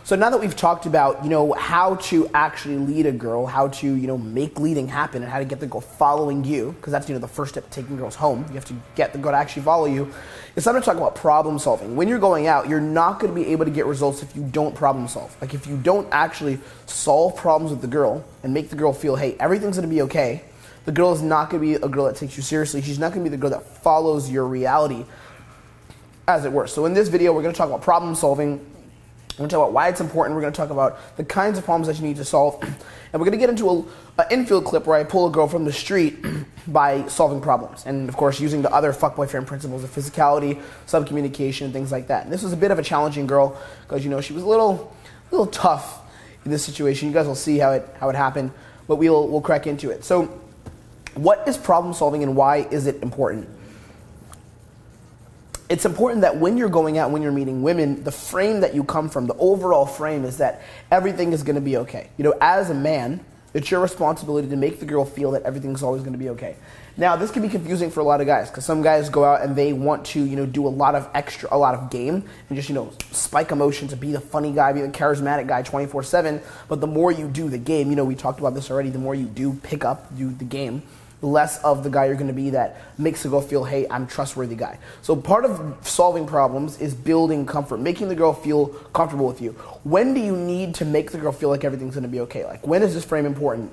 So now that we've talked about, how to actually lead a girl, how to, make leading happen and how to get the girl following you, because that's, the first step to taking girls home. You have to get the girl to actually follow you. It's time to talk about problem solving. When you're going out, you're not going to be able to get results if you don't problem solve. Like if you don't actually solve problems with the girl and make the girl feel, hey, everything's going to be okay, the girl is not going to be a girl that takes you seriously. She's not going to be the girl that follows your reality, as it were. So in this video, we're going to talk about problem solving. We're going to talk about why it's important. We're going to talk about the kinds of problems that you need to solve. And we're going to get into an infield clip where I pull a girl from the street by solving problems. And of course, using the other fuckboy friend principles of physicality, subcommunication, things like that. And this was a bit of a challenging girl because, she was a little tough in this situation. You guys will see how it happened, but we'll crack into it. So what is problem solving and why is it important? It's important that when you're going out, when you're meeting women, the frame that you come from, the overall frame is that everything is going to be okay. As a man, it's your responsibility to make the girl feel that everything's always going to be okay. Now, this can be confusing for a lot of guys because some guys go out and they want to, do a lot of game and just, spike emotion to be the funny guy, be the charismatic guy 24/7. But the more you do the game, we talked about this already, the more you do the game, less of the guy you're going to be that makes the girl feel, hey, I'm a trustworthy guy. So part of solving problems is building comfort, making the girl feel comfortable with you. When do you need to make the girl feel like everything's going to be okay? Like, when is this frame important?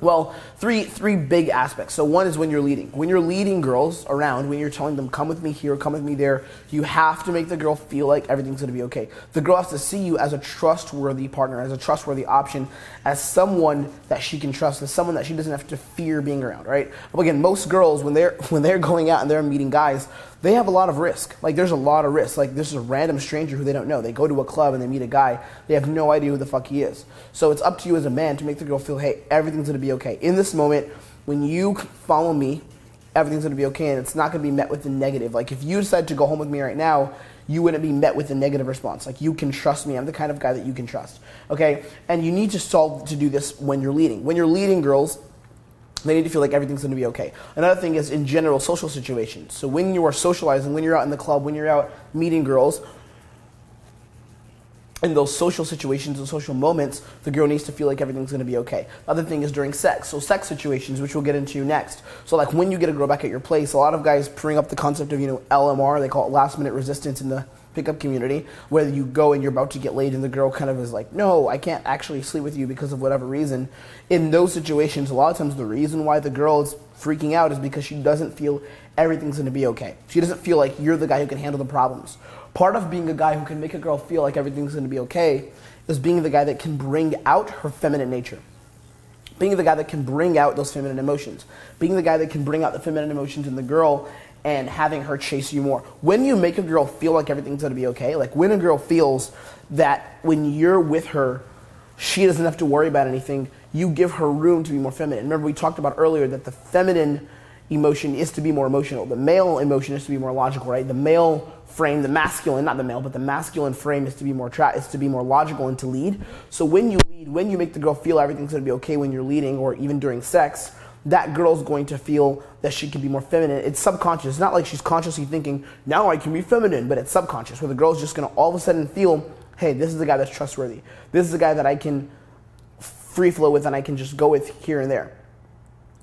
Well, three big aspects. So one is when you're leading. When you're leading girls around, when you're telling them, come with me here, come with me there, you have to make the girl feel like everything's going to be okay. The girl has to see you as a trustworthy partner, as a trustworthy option, as someone that she can trust, as someone that she doesn't have to fear being around, right? But again, most girls, when they're going out and they're meeting guys, they have a lot of risk. Like, there's a lot of risk. Like, this is a random stranger who they don't know. They go to a club and they meet a guy. They have no idea who the fuck he is. So it's up to you as a man to make the girl feel, hey, everything's going to be okay. In this moment, when you follow me, everything's going to be okay, and it's not going to be met with the negative. Like, if you decide to go home with me right now, you wouldn't be met with a negative response. Like, you can trust me. I'm the kind of guy that you can trust. Okay? And you need to do this when you're leading. When you're leading girls, they need to feel like everything's going to be okay. Another thing is in general social situations. So when you are socializing, when you're out in the club, when you're out meeting girls, in those social situations and social moments, the girl needs to feel like everything's going to be okay. The other thing is during sex. So sex situations, which we'll get into next. So like when you get a girl back at your place, a lot of guys bring up the concept of, LMR. They call it last minute resistance in the pickup community, where you go and you're about to get laid and the girl kind of is like, no, I can't actually sleep with you because of whatever reason. In those situations, a lot of times the reason why the girl is freaking out is because she doesn't feel everything's going to be okay. She doesn't feel like you're the guy who can handle the problems. Part of being a guy who can make a girl feel like everything's going to be okay is being the guy that can bring out her feminine nature. Being the guy that can bring out those feminine emotions. Being the guy that can bring out the feminine emotions in the girl and having her chase you more. When you make a girl feel like everything's going to be okay, like when a girl feels that when you're with her, she doesn't have to worry about anything, you give her room to be more feminine. Remember, we talked about earlier that the feminine emotion is to be more emotional. The male emotion is to be more logical, right? The male frame, the masculine, not the male, but the masculine frame is to be more logical and to lead. So when you lead, when you make the girl feel everything's going to be okay when you're leading or even during sex, that girl's going to feel that she can be more feminine. It's subconscious. It's not like she's consciously thinking, now I can be feminine, but it's subconscious, where the girl's just going to all of a sudden feel, hey, this is the guy that's trustworthy. This is the guy that I can free flow with and I can just go with here and there,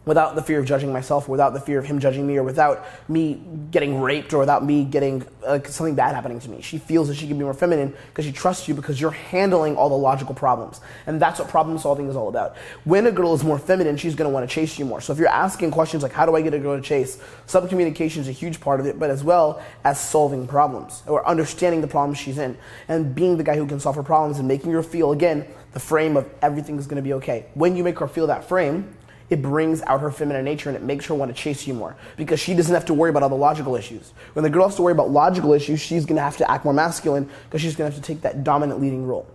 without the fear of judging myself, without the fear of him judging me, or without me getting raped, or without me getting something bad happening to me. She feels that she can be more feminine because she trusts you because you're handling all the logical problems. And that's what problem solving is all about. When a girl is more feminine, she's going to want to chase you more. So if you're asking questions like, how do I get a girl to chase? Subcommunication is a huge part of it, but as well as solving problems or understanding the problems she's in and being the guy who can solve her problems and making her feel, again, the frame of everything is going to be okay. When you make her feel that frame, it brings out her feminine nature and it makes her want to chase you more because she doesn't have to worry about all the logical issues. When the girl has to worry about logical issues, she's going to have to act more masculine because she's going to have to take that dominant leading role.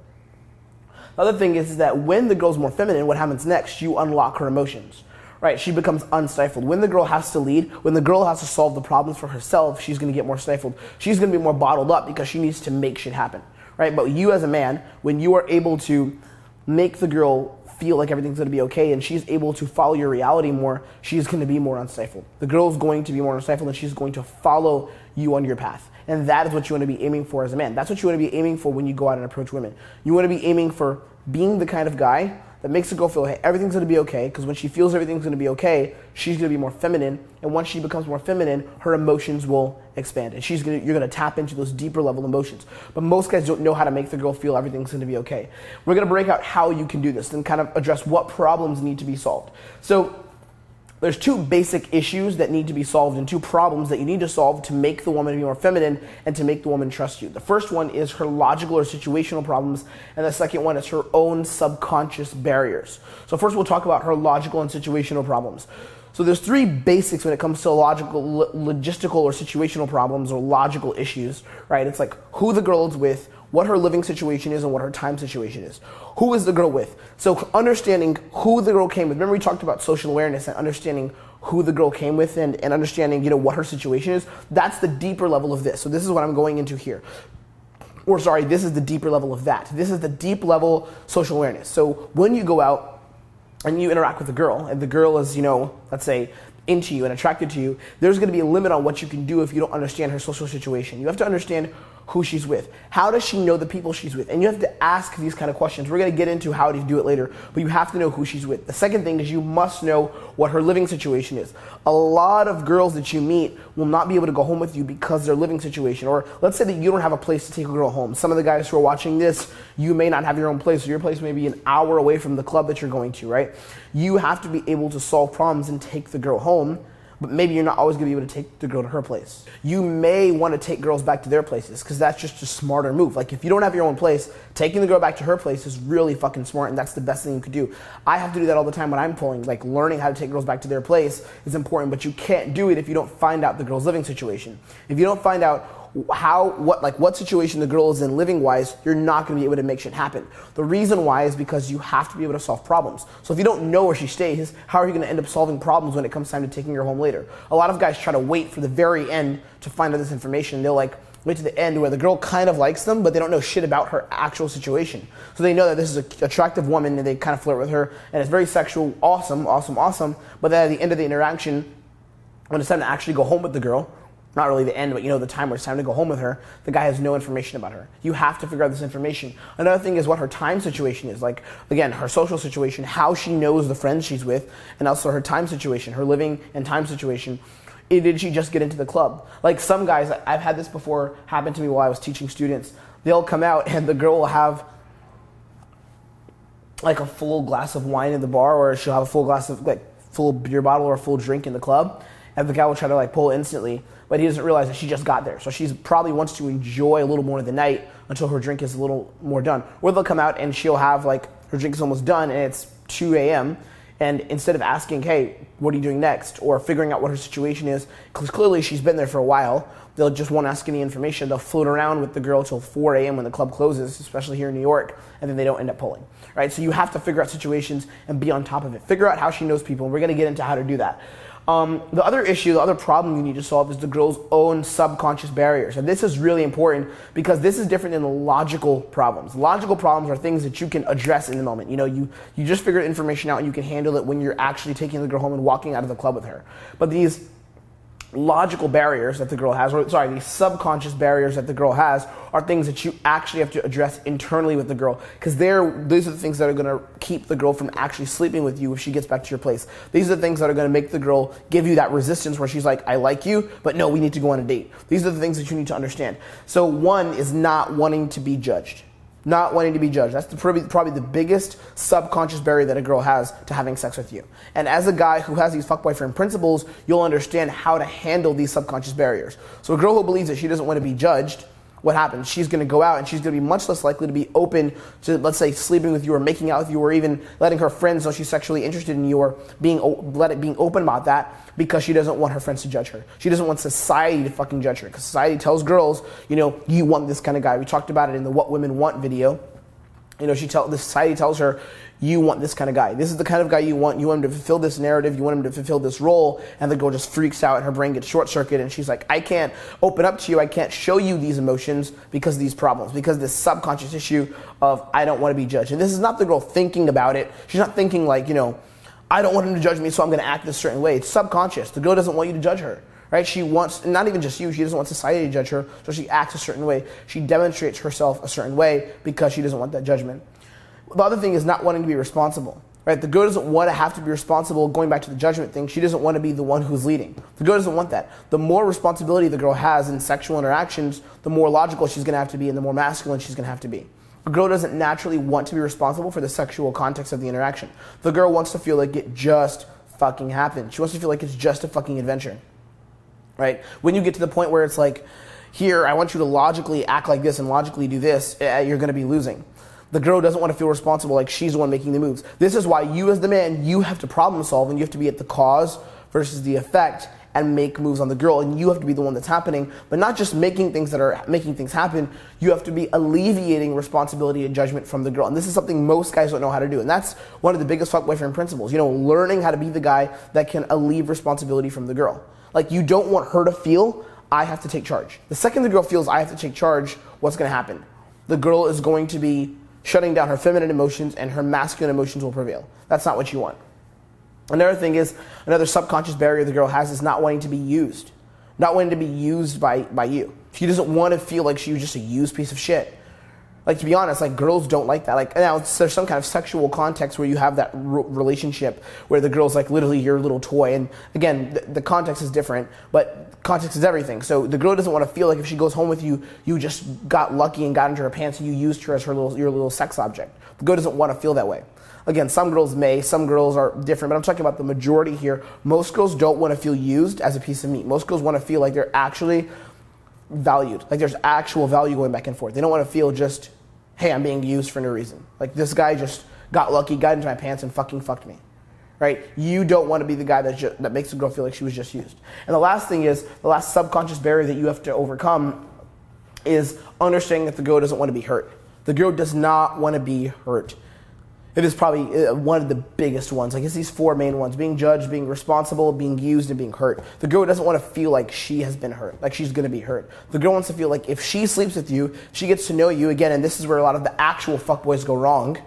The other thing is that when the girl's more feminine, what happens next? You unlock her emotions, right? She becomes unstifled. When the girl has to lead, when the girl has to solve the problems for herself, she's going to get more stifled. She's going to be more bottled up because she needs to make shit happen, right? But you as a man, when you are able to make the girl feel like everything's going to be okay and she's able to follow your reality more, she's going to be more unstifled. The girl's going to be more unstifled and she's going to follow you on your path. And that is what you want to be aiming for as a man. That's what you want to be aiming for when you go out and approach women. You want to be aiming for being the kind of guy that makes a girl feel, hey, everything's going to be okay, because when she feels everything's going to be okay, she's going to be more feminine, and once she becomes more feminine, her emotions will expand, and you're going to tap into those deeper level emotions. But most guys don't know how to make the girl feel everything's going to be okay. We're going to break out how you can do this and kind of address what problems need to be solved. So there's two basic issues that need to be solved and two problems that you need to solve to make the woman be more feminine and to make the woman trust you. The first one is her logical or situational problems, and the second one is her own subconscious barriers. So first we'll talk about her logical and situational problems. So there's three basics when it comes to logical, logistical or situational problems or logical issues, right? It's like who the girl is with, what her living situation is, and what her time situation is. Who is the girl with? So understanding who the girl came with. Remember we talked about social awareness and understanding who the girl came with and understanding, what her situation is. That's the deeper level of this. So this is what I'm going into here. Or sorry, this is the deeper level of that. This is the deep level social awareness. So when you go out and you interact with a girl, and the girl is, let's say, into you and attracted to you, there's going to be a limit on what you can do if you don't understand her social situation. You have to understand who she's with. How does she know the people she's with? And you have to ask these kind of questions. We're going to get into how to do it later, but you have to know who she's with. The second thing is you must know what her living situation is. A lot of girls that you meet will not be able to go home with you because their living situation, or let's say that you don't have a place to take a girl home. Some of the guys who are watching this, you may not have your own place, or your place may be an hour away from the club that you're going to, right? You have to be able to solve problems and take the girl home, but maybe you're not always going to be able to take the girl to her place. You may want to take girls back to their places because that's just a smarter move. Like if you don't have your own place, taking the girl back to her place is really fucking smart, and that's the best thing you could do. I have to do that all the time when I'm pulling. Like learning how to take girls back to their place is important, but you can't do it if you don't find out the girl's living situation. If you don't find out what situation the girl is in living wise, you're not going to be able to make shit happen. The reason why is because you have to be able to solve problems. So if you don't know where she stays, how are you going to end up solving problems when it comes time to taking her home later? A lot of guys try to wait for the very end to find out this information. They'll wait to the end where the girl kind of likes them, but they don't know shit about her actual situation. So they know that this is an attractive woman and they kind of flirt with her and it's very sexual, awesome. But then at the end of the interaction, when it's time to actually go home with the girl, not really the end, but the time where it's time to go home with her, the guy has no information about her. You have to figure out this information. Another thing is what her time situation is. Like, again, her social situation, how she knows the friends she's with, and also her time situation, her living and time situation. Did she just get into the club? Like some guys, I've had this before happen to me while I was teaching students. They'll come out and the girl will have like a full glass of wine in the bar, or she'll have a full glass of full beer bottle or a full drink in the club, and the guy will try to pull instantly, but he doesn't realize that she just got there. So she's probably wants to enjoy a little more of the night until her drink is a little more done. Or they'll come out and she'll have her drink is almost done and it's 2 a.m. And instead of asking, hey, what are you doing next? Or figuring out what her situation is, because clearly she's been there for a while, they'll just won't ask any information. They'll float around with the girl till 4 a.m. when the club closes, especially here in New York, and then they don't end up pulling, right? So you have to figure out situations and be on top of it. Figure out how she knows people, and we're going to get into how to do that. The other problem you need to solve is the girl's own subconscious barriers. And this is really important because this is different than the logical problems. Logical problems are things that you can address in the moment. You just figure information out and you can handle it when you're actually taking the girl home and walking out of the club with her. But these logical barriers that the girl has, these subconscious barriers that the girl has are things that you actually have to address internally with the girl, because these are the things that are going to keep the girl from actually sleeping with you if she gets back to your place. These are the things that are going to make the girl give you that resistance where she's like, I like you, but no, we need to go on a date. These are the things that you need to understand. So one is not wanting to be judged. Not wanting to be judged. That's probably the biggest subconscious barrier that a girl has to having sex with you. And as a guy who has these fuck boyfriend principles, you'll understand how to handle these subconscious barriers. So a girl who believes that she doesn't want to be judged, what happens? She's going to go out and she's going to be much less likely to be open to, let's say, sleeping with you or making out with you or even letting her friends know she's sexually interested in you or being open about that, because she doesn't want her friends to judge her. She doesn't want society to fucking judge her, because society tells girls, you want this kind of guy. We talked about it in the What Women Want video. The society tells her, you want this kind of guy. This is the kind of guy you want. You want him to fulfill this narrative. You want him to fulfill this role. And the girl just freaks out and her brain gets short-circuited. And she's like, I can't open up to you. I can't show you these emotions because of these problems, because this subconscious issue of I don't want to be judged. And this is not the girl thinking about it. She's not thinking I don't want him to judge me, so I'm going to act this certain way. It's subconscious. The girl doesn't want you to judge her. right? She wants, not even just you, she doesn't want society to judge her, so she acts a certain way. She demonstrates herself a certain way because she doesn't want that judgment. The other thing is not wanting to be responsible, right? The girl doesn't want to have to be responsible, going back to the judgment thing, she doesn't want to be the one who's leading. The girl doesn't want that. The more responsibility the girl has in sexual interactions, the more logical she's going to have to be and the more masculine she's going to have to be. A girl doesn't naturally want to be responsible for the sexual context of the interaction. The girl wants to feel like it just fucking happened. She wants to feel like it's just a fucking adventure. Right? When you get to the point where it's like, here, I want you to logically act like this and logically do this, you're going to be losing. The girl doesn't want to feel responsible like she's the one making the moves. This is why you as the man, you have to problem solve and you have to be at the cause versus the effect and make moves on the girl. And you have to be the one that's happening, but not just making things that are making things happen. You have to be alleviating responsibility and judgment from the girl. And this is something most guys don't know how to do. And that's one of the biggest fuck boyfriend principles. You know, learning how to be the guy that can alleviate responsibility from the girl. Like, you don't want her to feel, I have to take charge. The second the girl feels I have to take charge, what's going to happen? The girl is going to be shutting down her feminine emotions and her masculine emotions will prevail. That's not what you want. Another thing is, another subconscious barrier the girl has is not wanting to be used. Not wanting to be used by you. She doesn't want to feel like she's just a used piece of shit. Like, to be honest, like, girls don't like that. Like, now there's some kind of sexual context where you have that relationship where the girl's like literally your little toy. And again, the context is different, but context is everything. So the girl doesn't want to feel like if she goes home with you, you just got lucky and got into her pants and you used her as your little sex object. The girl doesn't want to feel that way. Again, some girls may, some girls are different, but I'm talking about the majority here. Most girls don't want to feel used as a piece of meat. Most girls want to feel like they're actually valued, like there's actual value going back and forth. They don't want to feel just, hey, I'm being used for no reason. Like, this guy just got lucky, got into my pants and fucking fucked me, right? You don't want to be the guy that makes a girl feel like she was just used. And the last thing is, the last subconscious barrier that you have to overcome is understanding that the girl doesn't want to be hurt. The girl does not want to be hurt. It is probably one of the biggest ones. Like, it's these four main ones: being judged, being responsible, being used, and being hurt. The girl doesn't want to feel like she has been hurt, like she's going to be hurt. The girl wants to feel like if she sleeps with you, she gets to know you again, and this is where a lot of the actual fuckboys go wrong.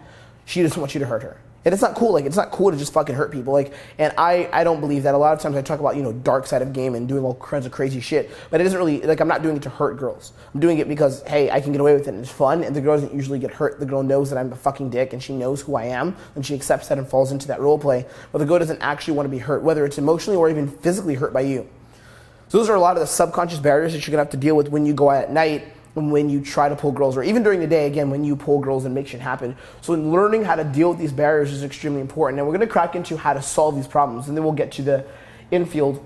She doesn't want you to hurt her. And it's not cool. Like, it's not cool to just fucking hurt people. Like, and I don't believe that. A lot of times I talk about, you know, dark side of game and doing all kinds of crazy shit, but it isn't really, like, I'm not doing it to hurt girls. I'm doing it because, hey, I can get away with it and it's fun, and the girl doesn't usually get hurt. The girl knows that I'm a fucking dick and she knows who I am, and she accepts that and falls into that role play. But the girl doesn't actually want to be hurt, whether it's emotionally or even physically hurt by you. So those are a lot of the subconscious barriers that you're gonna have to deal with when you go out at night and when you try to pull girls, or even during the day, again, when you pull girls and make shit happen. So learning how to deal with these barriers is extremely important. And we're gonna crack into how to solve these problems, and then we'll get to the infield.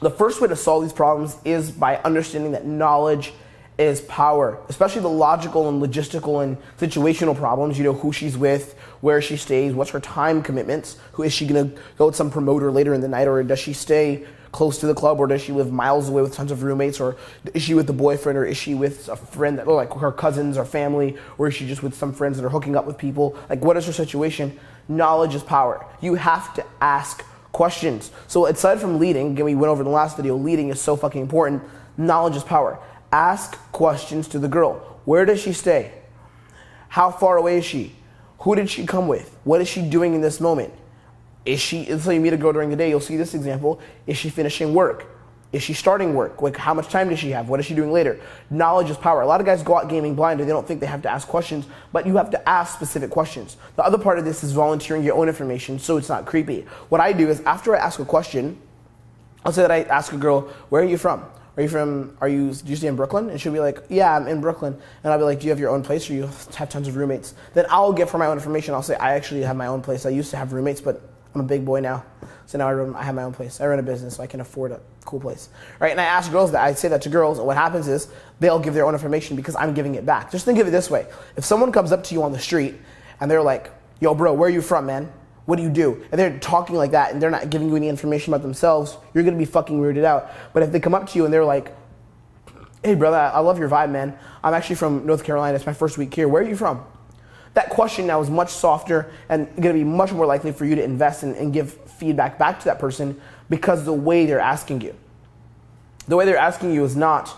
The first way to solve these problems is by understanding that knowledge is power, especially the logical and logistical and situational problems. You know, who she's with, where she stays, what's her time commitments, who is she gonna go with some promoter later in the night, or does she stay close to the club, or does she live miles away with tons of roommates, or is she with the boyfriend, or is she with a friend that, or like her cousins or family, or is she just with some friends that are hooking up with people? Like, what is her situation? Knowledge is power. You have to ask questions. So aside from leading, again, we went over in the last video, leading is so fucking important. Knowledge is power. Ask questions to the girl. Where does she stay? How far away is she? Who did she come with? What is she doing in this moment? Is she, until you meet a girl during the day, you'll see this example. Is she finishing work? Is she starting work? Like, how much time does she have? What is she doing later? Knowledge is power. A lot of guys go out gaming blind and they don't think they have to ask questions, but you have to ask specific questions. The other part of this is volunteering your own information so it's not creepy. What I do is, after I ask a question, I'll say that I ask a girl, where are you from? Do you stay in Brooklyn? And she'll be like, yeah, I'm in Brooklyn. And I'll be like, do you have your own place, or you have tons of roommates? Then I'll give her my own information. I'll say, I actually have my own place. I used to have roommates, but I'm a big boy now. So now I have my own place. I run a business, so I can afford a cool place. Right? And I ask girls that. I say that to girls, and what happens is they'll give their own information because I'm giving it back. Just think of it this way. If someone comes up to you on the street and they're like, yo, bro, where are you from, man? What do you do? And they're talking like that and they're not giving you any information about themselves, you're going to be fucking weirded out. But if they come up to you and they're like, hey, brother, I love your vibe, man. I'm actually from North Carolina. It's my first week here. Where are you from? That question now is much softer and going to be much more likely for you to invest in and give feedback back to that person, because the way they're asking you. The way they're asking you is not,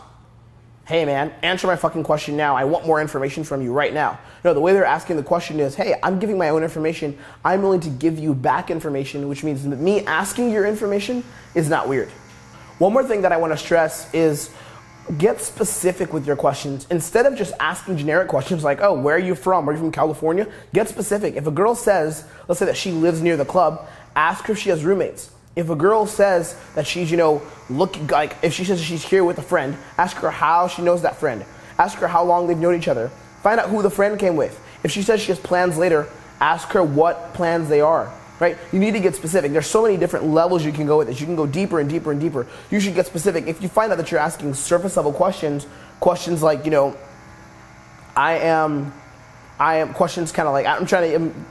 hey, man, answer my fucking question now. I want more information from you right now. No, the way they're asking the question is, hey, I'm giving my own information. I'm willing to give you back information, which means that me asking your information is not weird. One more thing that I want to stress is get specific with your questions. Instead of just asking generic questions like, oh, where are you from? Are you from California? Get specific. If a girl says, let's say that she lives near the club, ask her if she has roommates. If a girl says that she's, looking like, if she says she's here with a friend, ask her how she knows that friend. Ask her how long they've known each other. Find out who the friend came with. If she says she has plans later, ask her what plans they are, right? You need to get specific. There's so many different levels you can go with this. You can go deeper and deeper and deeper. You should get specific. If you find out that you're asking surface level questions like, I am questions kind of like, I'm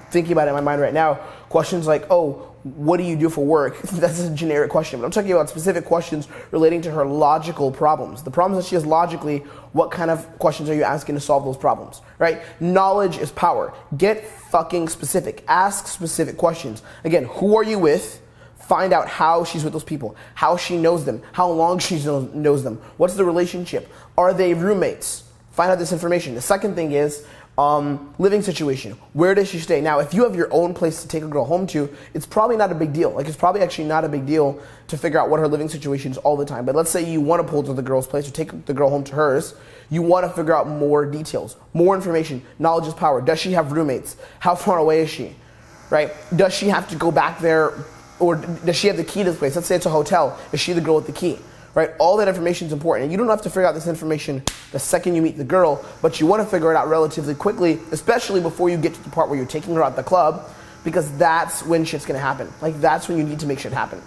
thinking about it in my mind right now, questions like, oh, what do you do for work? That's a generic question, but I'm talking about specific questions relating to her logical problems. The problems that she has logically, what kind of questions are you asking to solve those problems, right? Knowledge is power. Get fucking specific. Ask specific questions. Again, who are you with? Find out how she's with those people, how she knows them, how long she knows them. What's the relationship? Are they roommates? Find out this information. The second thing is, living situation. Where does she stay? Now, if you have your own place to take a girl home to, it's probably not a big deal. Like, it's probably actually not a big deal to figure out what her living situation is all the time. But let's say you want to pull to the girl's place or take the girl home to hers. You want to figure out more details, more information. Knowledge is power. Does she have roommates? How far away is she? Right? Does she have to go back there, or does she have the key to the place? Let's say it's a hotel. Is she the girl with the key? Right? All that information is important. And you don't have to figure out this information the second you meet the girl, but you want to figure it out relatively quickly, especially before you get to the part where you're taking her out the club, because that's when shit's going to happen. Like, that's when you need to make shit happen.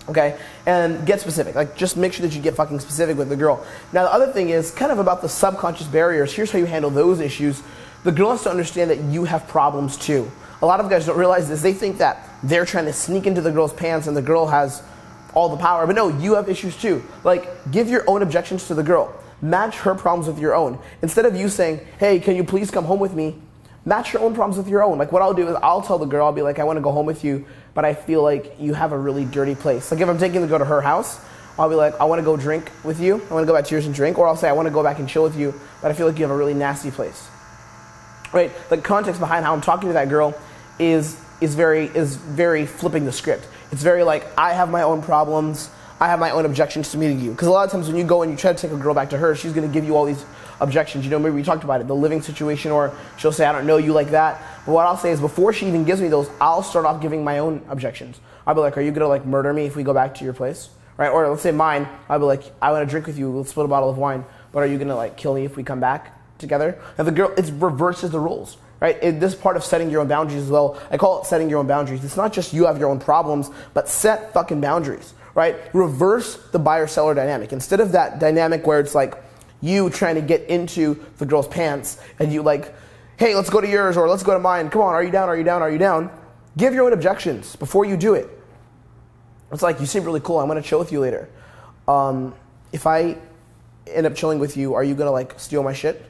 Okay? And get specific. Like, just make sure that you get fucking specific with the girl. Now, the other thing is kind of about the subconscious barriers. Here's how you handle those issues. The girl has to understand that you have problems too. A lot of guys don't realize this. They think that they're trying to sneak into the girl's pants and the girl has all the power. But no, you have issues too. Like, give your own objections to the girl. Match her problems with your own. Instead of you saying, hey, can you please come home with me? Match your own problems with your own. Like, what I'll do is I'll tell the girl, I'll be like, I want to go home with you, but I feel like you have a really dirty place. Like, if I'm taking the girl to her house, I'll be like, I want to go drink with you. I want to go back to yours and drink. Or I'll say, I want to go back and chill with you, but I feel like you have a really nasty place. Right? The context behind how I'm talking to that girl is very flipping the script. It's very like, I have my own problems, I have my own objections to meeting you. Because a lot of times when you go and you try to take a girl back to her, she's going to give you all these objections. Maybe we talked about it, the living situation, or she'll say, I don't know you like that. But what I'll say is, before she even gives me those, I'll start off giving my own objections. I'll be like, are you going to like murder me if we go back to your place? Right? Or let's say mine, I'll be like, I want to drink with you, let's split a bottle of wine, but are you going to like kill me if we come back together? And the girl, it reverses the rules. Right? This part of setting your own boundaries as well. I call it setting your own boundaries. It's not just you have your own problems, but set fucking boundaries. Right? Reverse the buyer-seller dynamic. Instead of that dynamic where it's like you trying to get into the girl's pants and you like, hey, let's go to yours or let's go to mine. Come on, are you down? Are you down? Are you down? Give your own objections before you do it. It's like, you seem really cool. I want to chill with you later. If I end up chilling with you, are you gonna like steal my shit?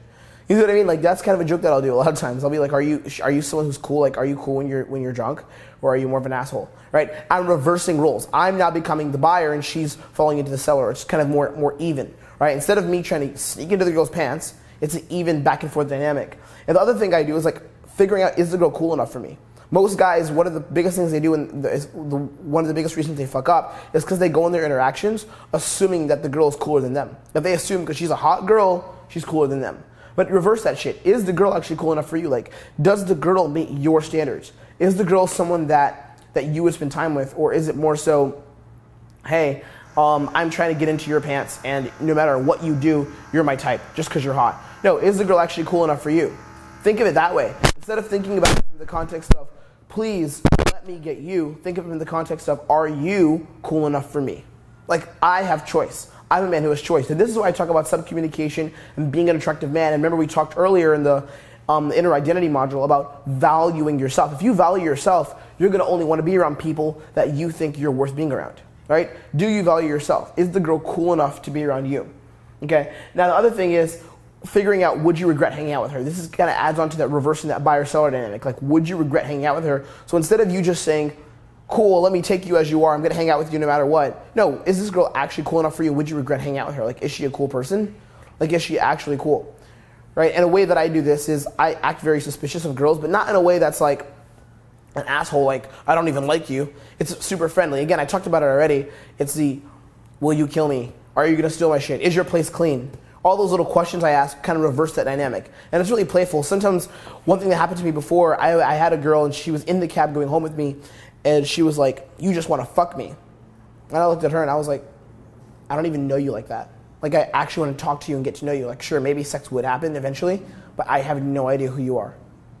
You know what I mean? Like, that's kind of a joke that I'll do a lot of times. I'll be like, are you someone who's cool? Like, are you cool when you're drunk? Or are you more of an asshole? Right? I'm reversing roles. I'm now becoming the buyer and she's falling into the seller. It's kind of more even. Right? Instead of me trying to sneak into the girl's pants, it's an even back and forth dynamic. And the other thing I do is like figuring out, is the girl cool enough for me? Most guys, one of the biggest things they do, one of the biggest reasons they fuck up is because they go in their interactions assuming that the girl is cooler than them. That they assume because she's a hot girl, she's cooler than them. But reverse that shit. Is the girl actually cool enough for you? Like, does the girl meet your standards? Is the girl someone that you would spend time with? Or is it more so, hey, I'm trying to get into your pants and no matter what you do, you're my type just because you're hot? No, is the girl actually cool enough for you? Think of it that way. Instead of thinking about it from the context of, please let me get you, think of it in the context of, are you cool enough for me? Like, I have choice. I'm a man who has choice. And this is why I talk about subcommunication and being an attractive man. And remember, we talked earlier in the inner identity module about valuing yourself. If you value yourself, you're going to only want to be around people that you think you're worth being around. Right? Do you value yourself? Is the girl cool enough to be around you? Okay. Now, the other thing is figuring out, would you regret hanging out with her? This is kind of adds on to that reversing that buyer-seller dynamic. Like, would you regret hanging out with her? So instead of you just saying, cool, let me take you as you are, I'm going to hang out with you no matter what. No, is this girl actually cool enough for you? Would you regret hanging out with her? Like, is she a cool person? Like, is she actually cool? Right? And a way that I do this is I act very suspicious of girls, but not in a way that's like an asshole, like, I don't even like you. It's super friendly. Again, I talked about it already. It's the Will you kill me? Are you gonna steal my shit? Is your place clean? All those little questions I ask kind of reverse that dynamic. And it's really playful. Sometimes, one thing that happened to me before, I had a girl and she was in the cab going home with me, and she was like, you just wanna fuck me. And I looked at her and I was like, I don't even know you like that. Like, I actually want to talk to you and get to know you. Like, sure, maybe sex would happen eventually, but I have no idea who you are.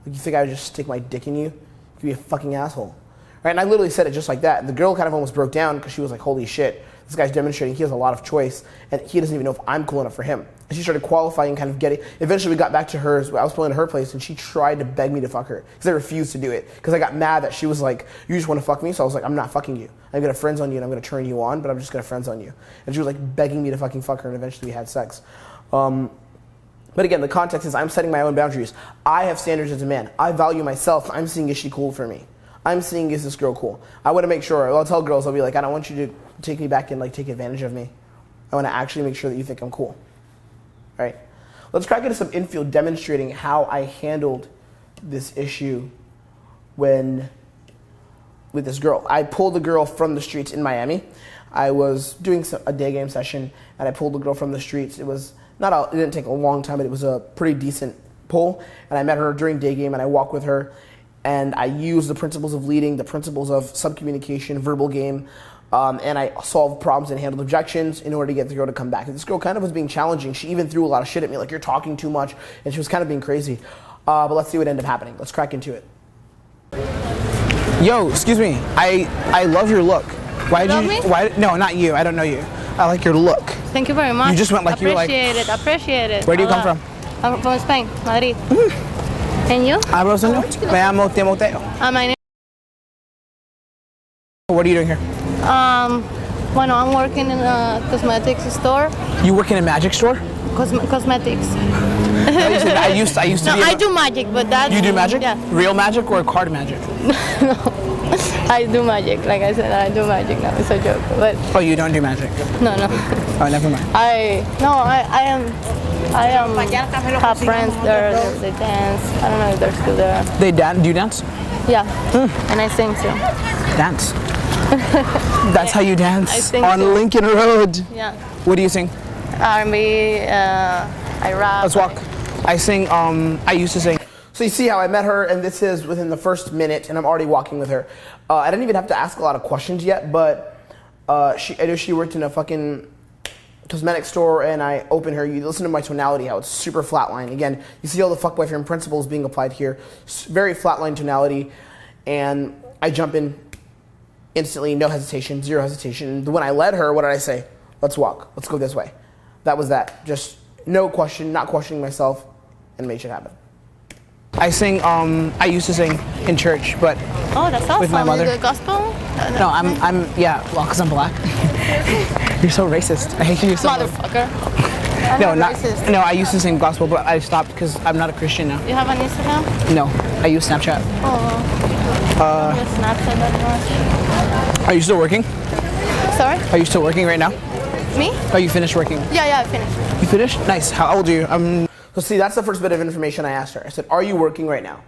Like, you think I would just stick my dick in you? You could be a fucking asshole. Right? And I literally said it just like that. And the girl kind of almost broke down because she was like, holy shit, this guy's demonstrating he has a lot of choice, and he doesn't even know if I'm cool enough for him. And she started qualifying, kind of getting, eventually we got back to hers. I was pulling to her place, and she tried to beg me to fuck her because I refused to do it. Because I got mad that she was like, you just want to fuck me? So I was like, I'm not fucking you. I'm going to friends on you, and I'm going to turn you on, but I'm just going to friends on you. And she was like begging me to fucking fuck her, and eventually we had sex. But again, the context is I'm setting my own boundaries. I have standards as a man. I value myself. I'm seeing, is she cool for me? I'm seeing, is this girl cool? I want to make sure, I'll tell girls, I'll be like, I don't want you to take me back and like take advantage of me. I want to actually make sure that you think I'm cool. All right? Let's crack into some infield demonstrating how I handled this issue with this girl. I pulled the girl from the streets in Miami. I was doing a day game session, and I pulled the girl from the streets. It didn't take a long time, but it was a pretty decent pull. And I met her during day game, and I walked with her. And I used the principles of leading, the principles of subcommunication, verbal game, and I solved problems and handled objections in order to get the girl to come back. And this girl kind of was being challenging. She even threw a lot of shit at me, like, you're talking too much, and she was kind of being crazy. But let's see what ended up happening. Let's crack into it. Yo, excuse me. I love your look. Why did you? Why? No, not you. I don't know you. I like your look. Thank you very much. You just went like you were like. Appreciate it. Where do you come from? I'm from Spain, Madrid. And you? Hablo español. Me llamo Timoteo. My name. What are you doing here? Bueno, I'm working in a cosmetics store. You work in a magic store? Cosmetics. I used to. No, I do magic, but that. You do magic? Yeah. Real magic or card magic? No, I do magic. Like I said, I do magic now. It's a joke, but. Oh, you don't do magic? No. Oh, never mind. I have friends there. They dance. I don't know if they're still there. They dance? Do you dance? Yeah. And I sing too. Dance. That's how you dance I sing on too. Lincoln Road. Yeah. What do you sing? R&B. I rap. Let's walk. I sing. I used to sing. So you see how I met her, and this is within the first minute, and I'm already walking with her. I didn't even have to ask a lot of questions yet, but I know she worked in a fucking cosmetic store, and I opened her. You listen to my tonality, how it's super flatline. Again, you see all the fuckboy from principles being applied here. Very flatline tonality, and I jump in instantly, no hesitation, zero hesitation. When I led her, what did I say? Let's walk. Let's go this way. That was that. Just no question, not questioning myself, and made shit happen. I sing. I used to sing in church, but that's awesome. with my mother. Is it gospel? No, I'm yeah. Well, cause I'm black. You're so racist. I hate you so much. Motherfucker. No, not racist. No, I used to sing gospel, but I stopped because I'm not a Christian now. You have an Instagram? No, I use Snapchat. Oh. Use Snapchat that much. Are you still working? Sorry? Are you still working right now? Me? Are you finished working? Yeah, I finished. You finished? Nice. How old are you? So see, that's the first bit of information I asked her. I said, are you working right now?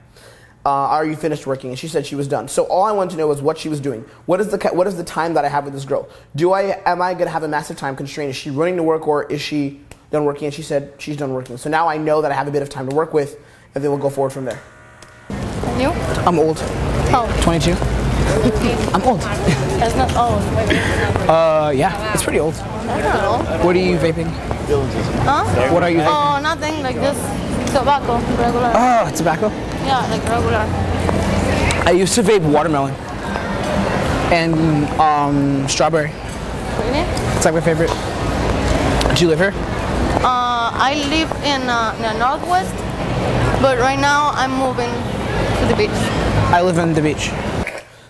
Are you finished working? And she said she was done. So all I wanted to know was what she was doing. What is the time that I have with this girl? Am I going to have a massive time constraint? Is she running to work, or is she done working? And she said she's done working. So now I know that I have a bit of time to work with, and then we'll go forward from there. And you? I'm old. How? 22. I'm old. That's not old. Yeah, it's pretty old. That's not old. What are you vaping? Huh? What are you vaping? Oh, nothing, like this. Tobacco, regular. Oh, tobacco? Yeah, like regular. I used to vape watermelon and strawberry. Really? It's like my favorite. Do you live here? I live in the Northwest, but right now I'm moving to the beach. I live on the beach.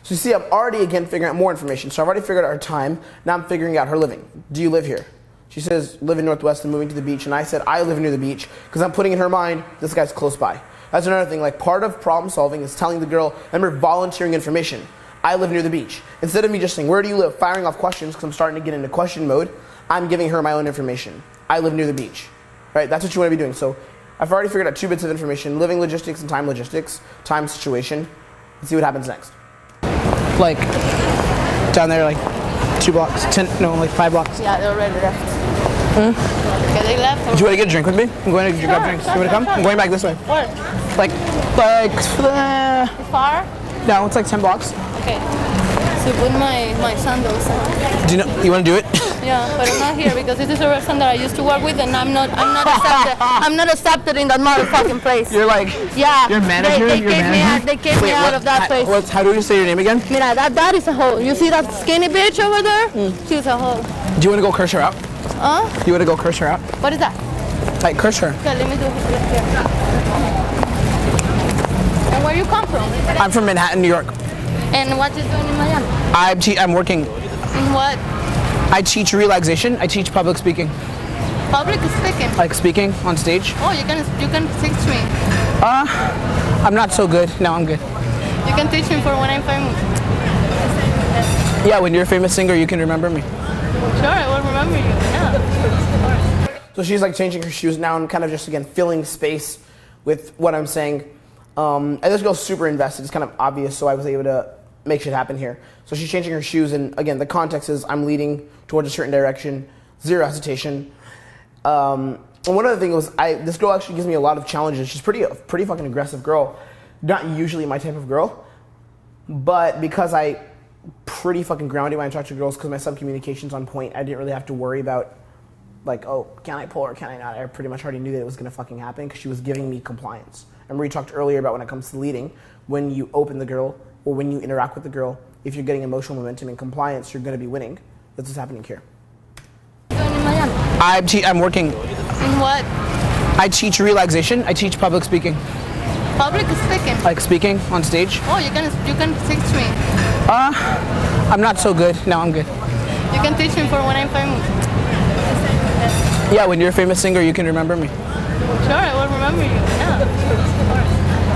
So you see, I'm already again figuring out more information. So I've already figured out her time. Now I'm figuring out her living. Do you live here? She says, live in Northwest and moving to the beach. And I said, I live near the beach, because I'm putting in her mind, this guy's close by. That's another thing. Like, part of problem solving is telling the girl, remember, volunteering information. I live near the beach. Instead of me just saying, where do you live? Firing off questions, because I'm starting to get into question mode. I'm giving her my own information. I live near the beach. Right? That's what you want to be doing. So I've already figured out 2 bits of information: living logistics and time situation. Let's see what happens next. Like, down there, like, 2 blocks. 10, no, like 5 blocks. Yeah, they already left. Okay, they left. Do you want to get a drink with me? I'm going to grab drinks. You want to come? I'm going back this way. Where? Like, Far? no, it's like 10 blocks. Okay. So put my sandals on. Do you know, you want to do it? Yeah, but I'm not here because this is a restaurant that I used to work with, and I'm not accepted. I'm not accepted in that motherfucking place. You're like, yeah. Your manager? They kicked me out of that place. How do you say your name again? Mira, that is a hoe. You see that skinny bitch over there? She's a hoe. Do you want to go curse her out? Huh? You want to go curse her out? What is that? Like, curse her. Okay, let me do it here. And where you come from? I'm from Manhattan, New York. And what you doing in Miami? I'm working. In what? I teach relaxation. I teach public speaking. Public speaking. Like speaking on stage. Oh, you can teach me. I'm not so good. No, I'm good. You can teach me for when I'm famous. Yeah, when you're a famous singer, you can remember me. Sure, I will remember you. Yeah. So she's like changing her shoes now and kind of just again filling space with what I'm saying. And this girl's super invested. It's kind of obvious, so I was able to make shit happen here. So she's changing her shoes, and again, the context is I'm leading towards a certain direction, zero hesitation. And one other thing was, this girl actually gives me a lot of challenges. She's pretty fucking aggressive girl. Not usually my type of girl, but because I pretty fucking grounded when I talk to girls because my sub-communication's on point, I didn't really have to worry about like, oh, can I pull or can I not? I pretty much already knew that it was gonna fucking happen because she was giving me compliance. Remember we talked earlier about when it comes to leading, when you open the girl or when you interact with the girl, if you're getting emotional momentum and compliance, you're gonna be winning. That's what's happening here. In Miami? I'm working. In what? I teach relaxation. I teach public speaking. Public speaking. Like speaking on stage. Oh, you can teach me. I'm not so good. No, I'm good. You can teach me for when I'm famous. Yeah, when you're a famous singer, you can remember me. Sure, I will remember you. Yeah.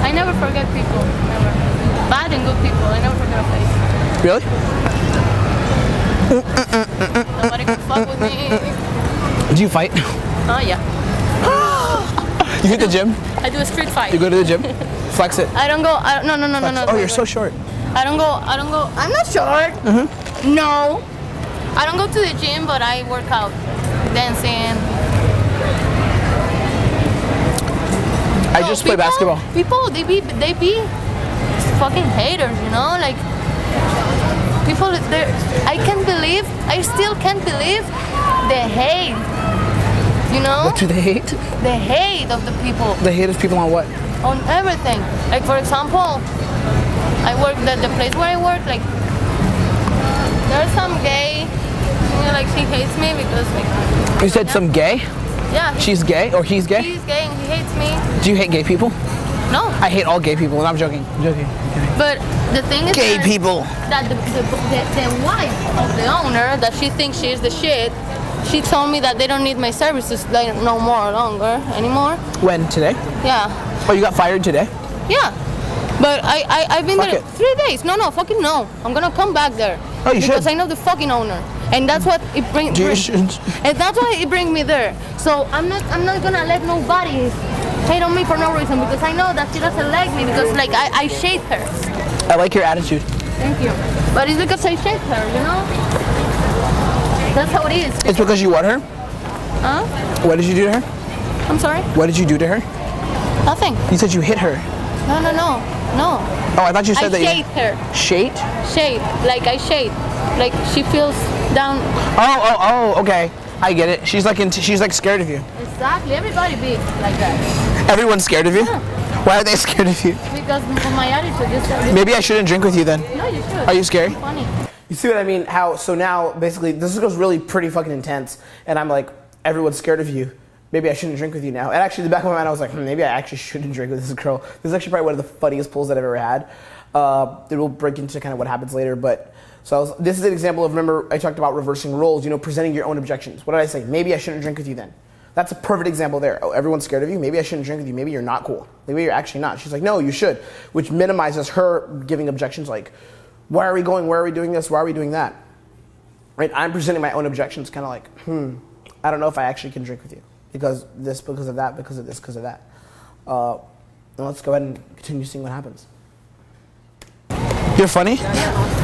I never forget people. Never. Bad and good people. I never forget a face. Really? Nobody can fuck with me. Do you fight? Oh yeah. You hit the gym? I do a street fight. You go to the gym? Flex it. I don't go. No. Oh, you're so short. I don't go. I'm not short. Mm-hmm. No. I don't go to the gym, but I work out, dancing. I just play basketball. People, they be fucking haters, you know? Like, people, I still can't believe the hate, you know? What do they hate? The hate of the people. The hate of people on what? On everything. Like, for example, I work, the place where I work, like, there's some gay, you know, like, she hates me because, like... You said some gay? Yeah. She's gay or he's gay? He's gay and he hates me. Do you hate gay people? No. I hate all gay people, and I'm joking. But the thing is gay people. That the wife of the owner, that she thinks she's the shit, she told me that they don't need my services like no more longer anymore. When? Today? Yeah. Oh, you got fired today? Yeah. But I've been Fuck there it. 3 days. No, fucking no. I'm gonna come back there. Oh, you should. Because I know the fucking owner. And that's what it brings. And that's why it brings me there. So I'm not gonna let nobody hate on me for no reason because I know that she doesn't like me because like I shade her. I like your attitude. Thank you. But it's because I shade her, you know? That's how it is. It's because you want her? Huh? What did you do to her? I'm sorry? What did you do to her? Nothing. You said you hit her. No. Oh, I thought you said that you... I shade her. Shade? Shade. Like I shade. Like she feels down. Oh, okay. I get it. She's like scared of you. Exactly. Everybody be like that. Everyone's scared of you? Yeah. Why are they scared of you? Because of my attitude. Maybe I shouldn't drink with you then. No, you should. Are you scared? It's funny. You see what I mean? So now, basically, this goes really pretty fucking intense, and I'm like, everyone's scared of you. Maybe I shouldn't drink with you now. And actually, in the back of my mind, I was like, maybe I actually shouldn't drink with this girl. This is actually probably one of the funniest pulls that I've ever had. It will break into kind of what happens later, but this is an example of, remember, I talked about reversing roles, you know, presenting your own objections. What did I say? Maybe I shouldn't drink with you then. That's a perfect example there. Oh, everyone's scared of you. Maybe I shouldn't drink with you. Maybe you're not cool. Maybe you're actually not. She's like, no, you should, which minimizes her giving objections like, why are we going? Why are we doing this? Why are we doing that? Right? I'm presenting my own objections, kind of like, I don't know if I actually can drink with you because this, because of that, because of this, because of that. And let's go ahead and continue seeing what happens. You're funny?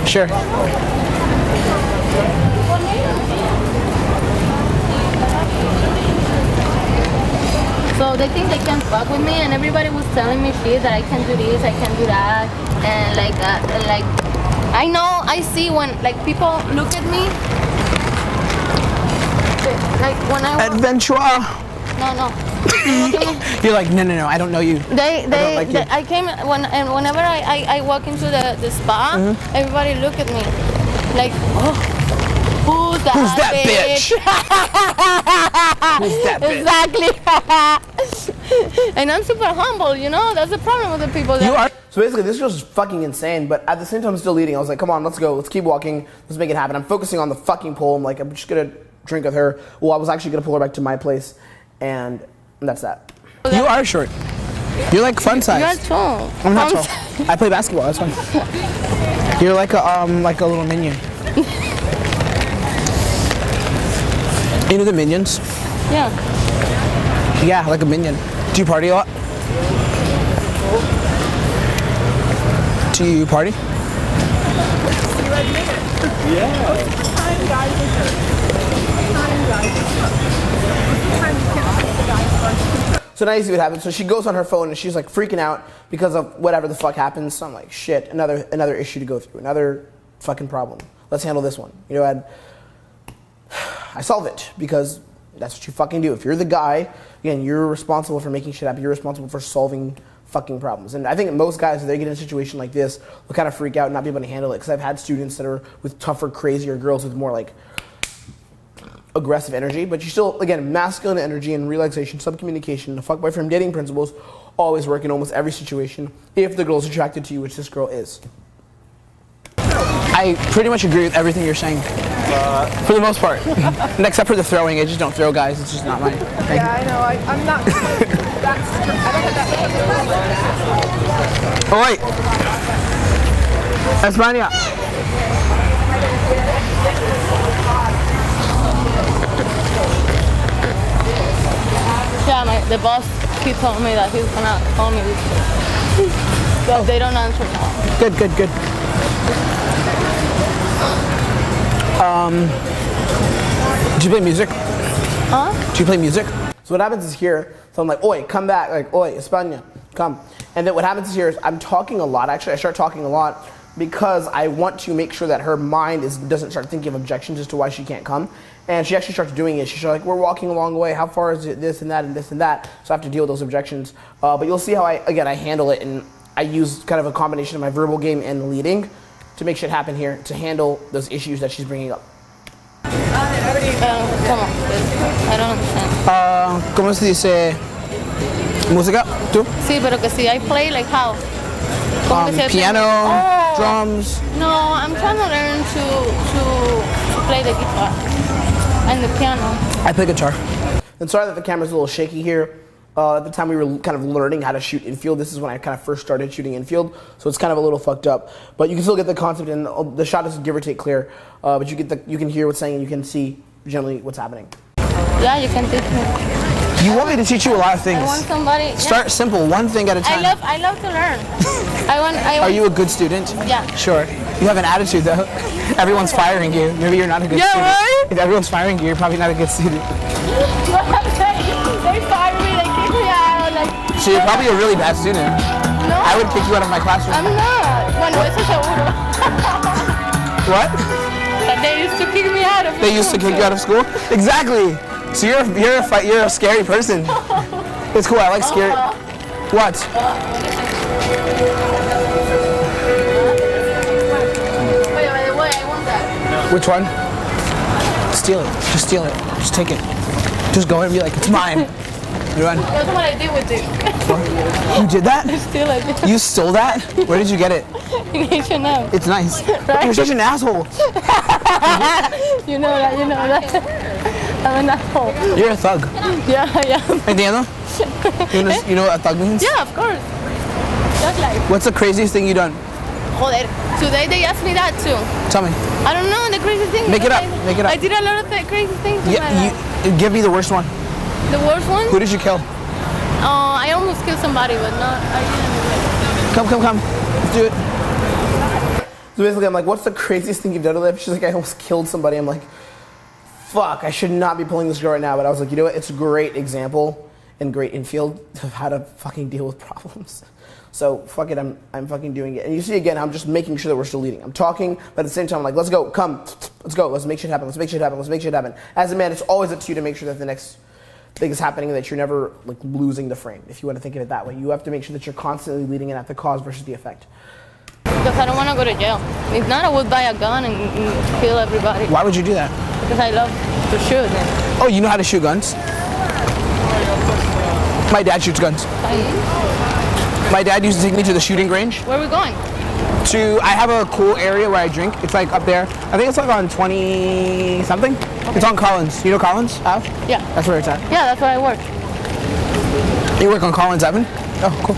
Sure. So they think they can fuck with me, and everybody was telling me shit that I can do this, I can do that, and like I know, I see when like people look at me, like when I Adventure. no. You're like, no, I don't know you. I came whenever I walk into the spa, everybody look at me like, oh. Who's that bitch? Who's that bitch? Exactly. And I'm super humble, you know? That's the problem with the people that... You are. So basically, this girl's fucking insane, but at the same time, I'm still leading. I was like, come on, let's go. Let's keep walking. Let's make it happen. I'm focusing on the fucking pole. I'm like, I'm just going to drink with her. Well, I was actually going to pull her back to my place, and that's that. You are short. You're like fun size. You're tall. I'm not tall. I play basketball. That's fine. You're like a little minion. You know the Minions? Yeah. Yeah, like a minion. Do you party a lot? Do you party? Yeah. So now you see what happens. So she goes on her phone and she's like freaking out because of whatever the fuck happens. So I'm like, shit, another issue to go through, another fucking problem. Let's handle this one. You know, and I solve it because that's what you fucking do. If you're the guy, again, you're responsible for making shit happen. You're responsible for solving fucking problems. And I think most guys, if they get in a situation like this, will kind of freak out and not be able to handle it. Because I've had students that are with tougher, crazier girls with more like aggressive energy. But you still, again, masculine energy and relaxation, subcommunication, the fuckboy from dating principles always work in almost every situation if the girl's attracted to you, which this girl is. I pretty much agree with everything you're saying. For the most part. Except for the throwing. I just don't throw guys. It's just not my thing. Yeah, I know. I'm not. I don't have that. Oh, wait. España. Yeah, the boss, he told me that he's gonna call me this week. But they don't answer now. Good. Do you play music? Huh? Do you play music? So what happens is here, so I'm like, oi, come back, like, oi, España, come. And then what happens is here is I'm talking a lot, actually. I start talking a lot because I want to make sure that her mind doesn't start thinking of objections as to why she can't come. And she actually starts doing it. She's like, we're walking a long way. How far is it? This and that and this and that. So I have to deal with those objections. But you'll see how I handle it. And I use kind of a combination of my verbal game and leading to make shit happen here to handle those issues that she's bringing up. Come on, I don't understand. ¿Cómo se dice? ¿Música? ¿Tú? Sí, pero que si I play, like how? Piano, drums. No, I'm trying to learn to play the guitar and the piano. I play guitar. And sorry that the camera's a little shaky here. At the time we were kind of learning how to shoot infield. This is when I kind of first started shooting infield, so it's kind of a little fucked up. But you can still get the concept, and the shot is give or take clear. But you can hear what's saying, and you can see generally what's happening. Yeah, you can teach me. You want me to teach you a lot of things. I want somebody. Start simple, one thing at a time. I love to learn. I want. Are you a good student? Yeah. Sure. You have an attitude though. Everyone's firing you. Maybe you're not a good student. Yeah, right? If everyone's firing you, you're probably not a good student. They fire me, they kick me out. Like, So you're probably a really bad student. no. I would kick you out of my classroom. I'm not. Bueno, eso seguro. What? But they used to kick me out of They used to kick you out of school? Exactly. So you're a scary person. It's cool. I like scary. What? Wait, I want that. Which one? Steal it. Just steal it. Just take it. Just go and be like, it's mine. You run. That's what I did with it. You did that? Still I did. You stole that? Where did you get it? In H&M. It's nice. Right? You're such an asshole. You know that. I'm an asshole. You're a thug. Yeah, I am. Entiendo? You know what a thug means? Yeah, of course. That's life. What's the craziest thing you done? Joder. Today they asked me that too. Tell me. I don't know the crazy thing. Make it up. Make it up. I did a lot of crazy things in my life. Give me the worst one. The worst one? Who did you kill? I almost killed somebody, but not. I didn't. Come. Let's do it. So basically, I'm like, what's the craziest thing you've done in life? She's like, I almost killed somebody. I'm like, fuck, I should not be pulling this girl right now, but I was like, you know what? It's a great example and great infield of how to fucking deal with problems. So fuck it, I'm fucking doing it. And you see again, I'm just making sure that we're still leading. I'm talking, but at the same time, I'm like, let's go, come, let's go, let's make shit happen, let's make shit happen, let's make shit happen. As a man, it's always up to you to make sure that the next thing is happening and that you're never like losing the frame, if you want to think of it that way. You have to make sure that you're constantly leading it at the cause versus the effect. Because I don't want to go to jail. If not, I would buy a gun and kill everybody. Why would you do that? Because I love to shoot. Oh, you know how to shoot guns? My dad shoots guns. My dad used to take me to the shooting range. Where are we going? I have a cool area where I drink. It's like up there. I think it's like on 20 something. Okay. It's on Collins. You know Collins Ave? Yeah. That's where it's at. Yeah, that's where I work. You work on Collins Avenue? Oh, cool.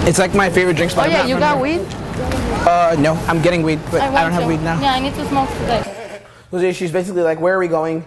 It's like my favorite drink spot. Oh yeah, you got weed? No, I'm getting weed, but I don't have weed now. Yeah, I need to smoke today. So she's basically like, where are we going?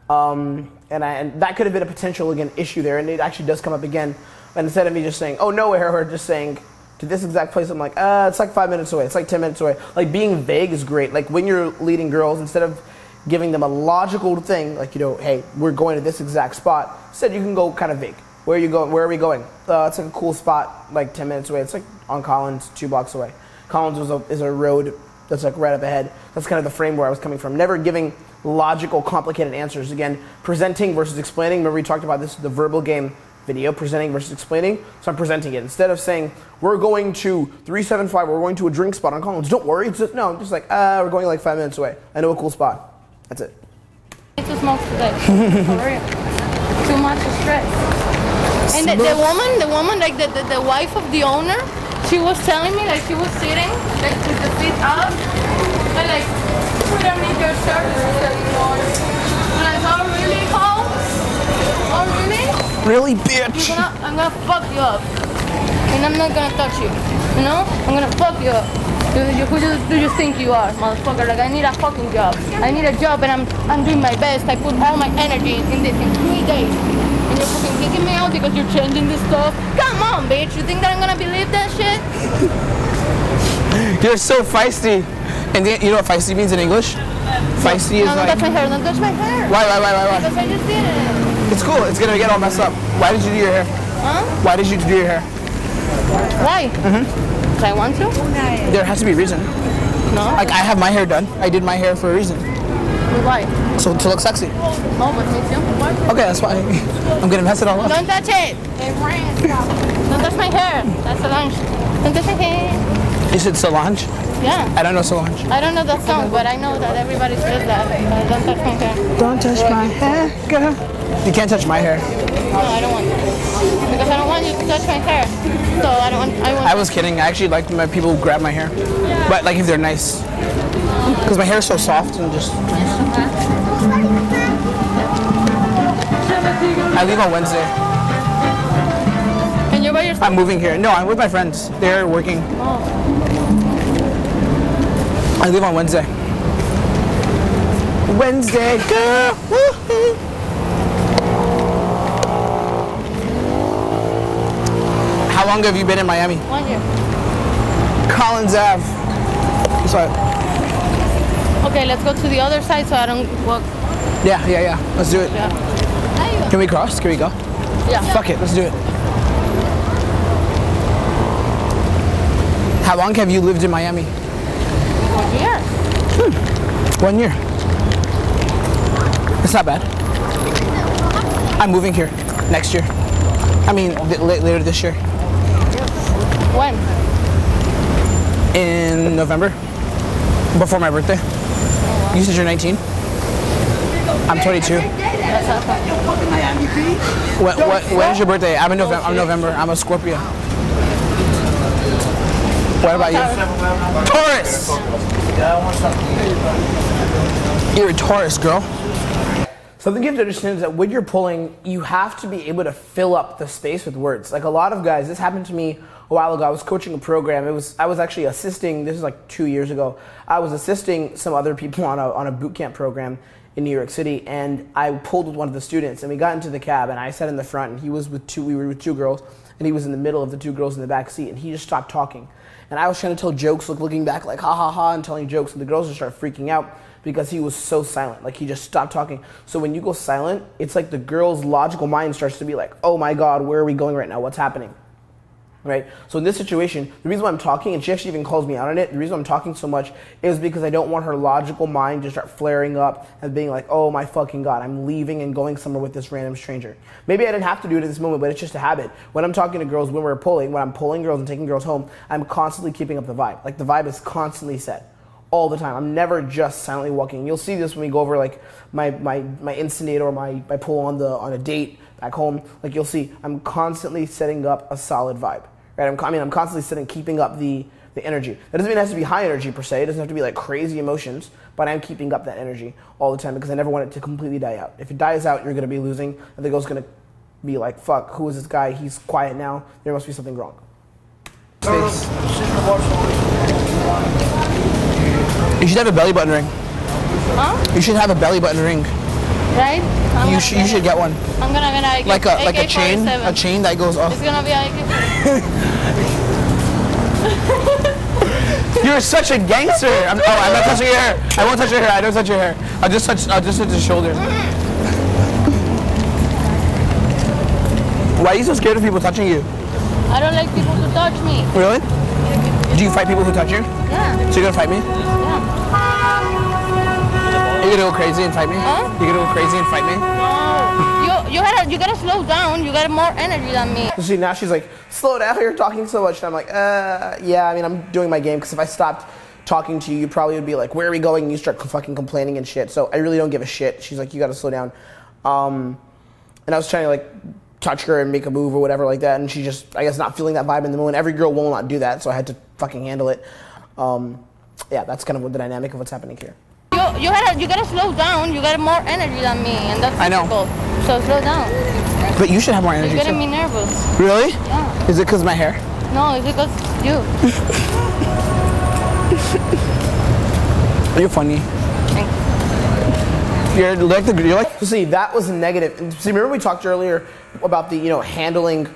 And that could have been a potential, again, issue there, and it actually does come up again. And instead of me just saying, oh, nowhere, or just saying, to this exact place, I'm like, it's like 5 minutes away, it's like 10 minutes away. Like, being vague is great. Like, when you're leading girls, instead of giving them a logical thing, like, you know, hey, we're going to this exact spot, instead you can go kind of vague. Where are you going? Where are we going? It's like a cool spot, like 10 minutes away. It's like on Collins, 2 blocks away. Collins is a road that's like right up ahead. That's kind of the frame where I was coming from. Never giving logical, complicated answers. Again, presenting versus explaining. Remember we talked about this, the verbal game video, presenting versus explaining. So I'm presenting it. Instead of saying, we're going to 375, we're going to a drink spot on Collins. Don't worry. It's just, no, I'm just like, we're going like 5 minutes away. I know a cool spot. That's it. I need to smoke today. For real. Too much stress. And the woman, like the wife of the owner, she was telling me, like she was sitting, like with the feet up, and like, we don't need your services anymore. And I thought, really, Cole? Oh, really? Really, bitch? I'm gonna fuck you up. And I'm not gonna touch you. You know? I'm gonna fuck you up. Who do you think you are, motherfucker? Like, I need a fucking job. I need a job, and I'm doing my best. I put all my energy in this in 3 days. And you're fucking kicking me out because you're changing this stuff. Come on, bitch. You think that I'm gonna believe that shit? You're so feisty. And you know what feisty means in English? Feisty is no, like... Don't touch my hair. Don't touch my hair. Why? Because I just did it. It's cool. It's gonna get all messed up. Why did you do your hair? Huh? Why did you do your hair? Why? Because I want to? There has to be a reason. No. Like, I have my hair done. I did my hair for a reason. Why? So, to look sexy. Oh, but me too. Okay, that's why I'm gonna mess it all up. Don't touch it. Don't touch my hair. That's Solange. Don't touch my hair. You said Solange? Yeah. I don't know Solange. I don't know that song, but I know that everybody says that. Don't touch my hair. Don't touch my hair, girl. You can't touch my hair. No, I don't want to. Because I don't want you to touch my hair. So I don't want. I was kidding. I actually like when people grab my hair, but like if they're nice, because my hair is so soft and just. I leave on Wednesday. And you're by yourself? I'm moving here. No, I'm with my friends. They're working. Oh. I leave on Wednesday. Wednesday, girl. Woo-hoo. How long have you been in Miami? 1 year. Collins Ave. Sorry. Okay, let's go to the other side so I don't walk. Yeah. Let's do it. Yeah. Can we cross? Can we go? Yeah. Fuck it. Let's do it. How long have you lived in Miami? 1 year. 1 year. It's not bad. I'm moving here next year. I mean, later this year. When? In November. Before my birthday. You said you're 19? I'm 22. When is your birthday? I'm November. I'm a Scorpio. What about you? Taurus! You're a Taurus, girl. Something you have to understand is that when you're pulling, you have to be able to fill up the space with words. Like a lot of guys, this happened to me a while ago. I was coaching a program. I was actually assisting, this is like 2 years ago. I was assisting some other people on a boot camp program in New York City, and I pulled with one of the students, and we got into the cab, and I sat in the front, and we were with 2 girls, and he was in the middle of the two girls in the back seat, and he just stopped talking. And I was trying to tell jokes, looking back like ha ha ha, and telling jokes, and the girls just started freaking out because he was so silent. Like, he just stopped talking. So when you go silent, it's like the girl's logical mind starts to be like, oh my God, where are we going right now? What's happening? Right? So in this situation, the reason why I'm talking, and she actually even calls me out on it, the reason I'm talking so much is because I don't want her logical mind to start flaring up and being like, oh my fucking God, I'm leaving and going somewhere with this random stranger. Maybe I didn't have to do it at this moment, but it's just a habit. When I'm talking to girls, when I'm pulling girls and taking girls home, I'm constantly keeping up the vibe. Like, the vibe is constantly set all the time. I'm never just silently walking. You'll see this when we go over like my instant date or my pull on a date back home. Like, you'll see I'm constantly setting up a solid vibe. Right? I'm constantly keeping up the energy. That doesn't mean it has to be high energy per se. It doesn't have to be like crazy emotions, but I'm keeping up that energy all the time because I never want it to completely die out. If it dies out, you're going to be losing, and the girl's going to be like, fuck, who is this guy? He's quiet now. There must be something wrong. Space. You should have a belly button ring. Huh? You should have a belly button ring. Right? You should get one. I'm gonna like a chain that goes off. It's gonna be You're such a gangster. I'm not touching your hair. I won't touch your hair. I don't touch your hair. I'll just touch the shoulders. Why are you so scared of people touching you? I don't like people to touch me. Really? Do you fight people who touch you? Yeah. So you're gonna fight me? Yeah. You're gonna go crazy and fight me? Huh? You're gonna go crazy and fight me? No. You gotta slow down. You got more energy than me. So now she's like, slow down, you're talking so much. And I'm like, yeah, I mean, I'm doing my game, because if I stopped talking to you, you probably would be like, where are we going? And you start fucking complaining and shit. So I really don't give a shit. She's like, you gotta slow down. And I was trying to like touch her and make a move or whatever like that, and she just, I guess, not feeling that vibe in the moment. Every girl will not do that, so I had to fucking handle it. Yeah, that's kind of the dynamic of what's happening here. You gotta slow down. You got more energy than me, and that's difficult. So slow down. But you should have more energy You're getting too. me nervous. Really? Yeah. Is it because of my hair? No, it's because you. You're funny. Thanks. You're like. So see, that was a negative. And see, remember we talked earlier about the handling,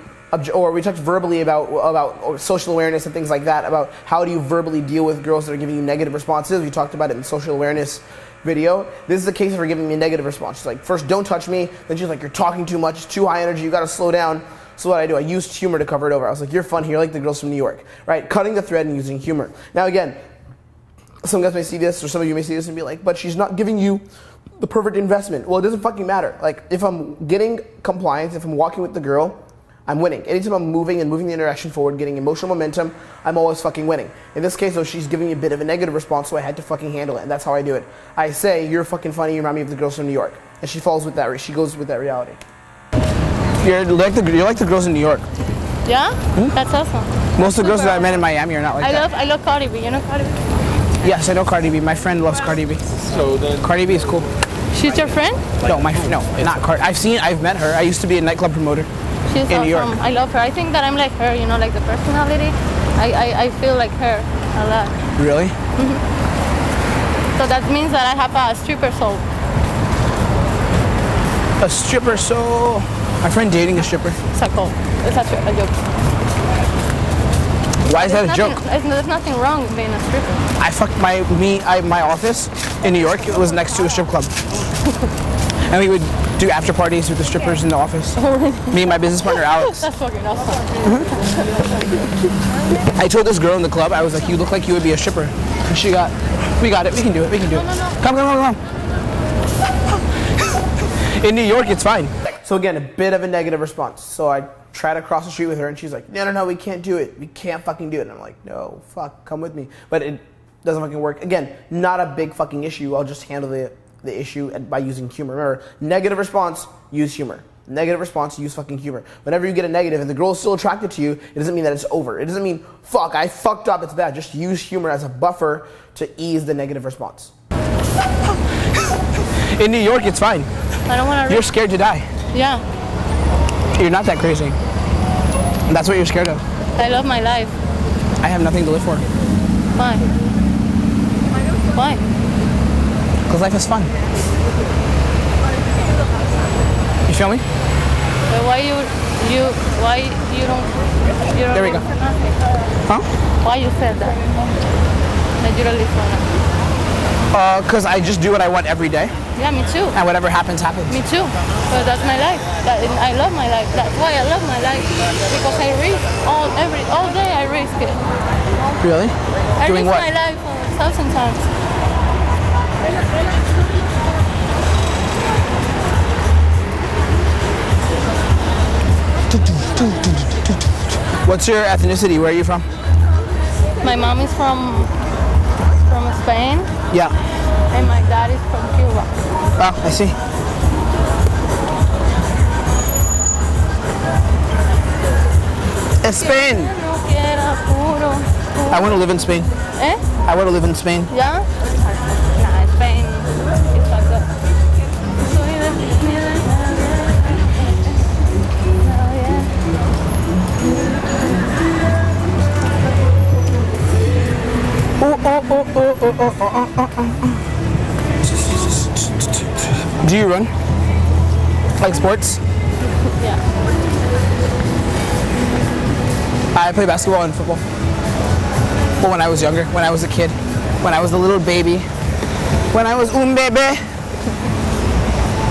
or we talked verbally about social awareness and things like that. About how do you verbally deal with girls that are giving you negative responses. We talked about it in social awareness video. This is the case of her giving me a negative response. She's like, first, don't touch me. Then she's like, you're talking too much. It's too high energy. You got to slow down. So what I do, I used humor to cover it over. I was like, you're funny. You're like the girls from New York, right? Cutting the thread and using humor. Now again, some guys may see this, or some of you may see this and be like, but she's not giving you the perfect investment. Well, it doesn't fucking matter. Like, if I'm getting compliance, if I'm walking with the girl, I'm winning. Anytime I'm moving the interaction forward, getting emotional momentum, I'm always fucking winning. In this case, though, she's giving me a bit of a negative response, so I had to fucking handle it, and that's how I do it. I say, you're fucking funny, you remind me of the girls from New York. And she falls with that, she goes with that reality. You're like the girls in New York. Yeah? That's awesome. Most of the girls that I met in Miami are not like that. I love Cardi B. You know Cardi B? Yes, I know Cardi B. My friend loves Cardi B. So then, Cardi B is cool. She's your friend? No, not Cardi. I've met her. I used to be a nightclub promoter. She's in New York. I love her. I think that I'm like her, like the personality. I feel like her a lot. Really? So that means that I have a stripper soul. A stripper soul. My friend dating a stripper. It's a call. It's a joke. Why is that a joke? There's nothing wrong with being a stripper. I fucked my office in New York. It was next to a strip club. And we would do after parties with the strippers in the office. Me and my business partner, Alex. That's fucking awesome. I told this girl in the club, I was like, you look like you would be a stripper. And we got it, we can do it. No. Come. In New York, it's fine. So again, a bit of a negative response. So I try to cross the street with her, and she's like, no, we can't do it. We can't fucking do it. And I'm like, no, fuck, come with me. But it doesn't fucking work. Again, not a big fucking issue. I'll just handle the issue by using humor. Remember, negative response, use humor. Negative response, use fucking humor. Whenever you get a negative and the girl is still attracted to you, it doesn't mean that it's over. It doesn't mean, fuck, I fucked up, it's bad. Just use humor as a buffer to ease the negative response. In New York, it's fine. I don't want to. You're scared to die. Yeah. You're not that crazy. That's what you're scared of. I love my life. I have nothing to live for. Why? Why? Because life is fun. You feel me? But Why you don't? There we go. Huh? Why you said that? That you don't live for now? Cause I just do what I want every day, Yeah, me too. and whatever happens, happens. Me too. But that's my life. I love my life. That's why I love my life because I risk all day. I risk it. Really? I Doing risk what? my life 1,000 times. What's your ethnicity? Where are you from? My mom is from Spain Yeah. and my dad is from Cuba. Oh, I see. Spain. No quiera puro. I want to live in Spain. Eh? I want to live in Spain. Yeah? Nah, Spain is fucked up. Do you run? Like sports? Yeah. I play basketball and football. Well, when I was younger, when I was a kid, when I was a little baby, when I was un bebé.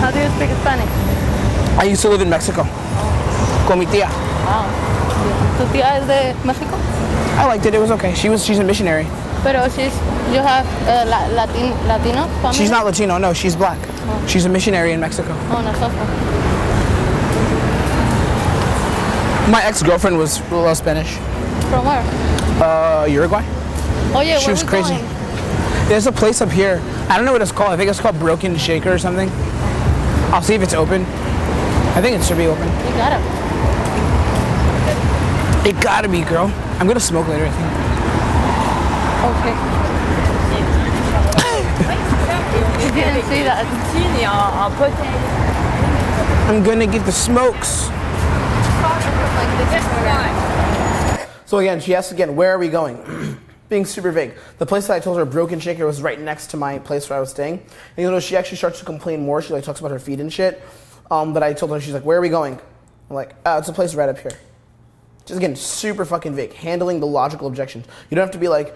How do you speak Spanish? I used to live in Mexico. Con mi tía. Wow. ¿Tu tía es de México? I liked it. It was okay. She's a missionary. Pero you have Latino family? She's not Latino. No, she's black. She's a missionary in Mexico. Oh, no, so far. My ex-girlfriend was a little Spanish. From where? Uruguay. Oh yeah, She where was we crazy. going? There's a place up here. I don't know what it's called. I think it's called Broken Shaker or something. I'll see if it's open. I think it should be open. You got it. It gotta be, girl. I'm gonna smoke later, I think. Okay. You didn't see that. I'm gonna get the smokes. So again, she asked again, where are we going? Being super vague. The place that I told her Broken Shaker was right next to my place where I was staying. And you know, she actually starts to complain more. She like talks about her feet and shit. But I told her, she's like, where are we going? I'm like, it's a place right up here. Just again, super fucking vague. Handling the logical objections. You don't have to be like,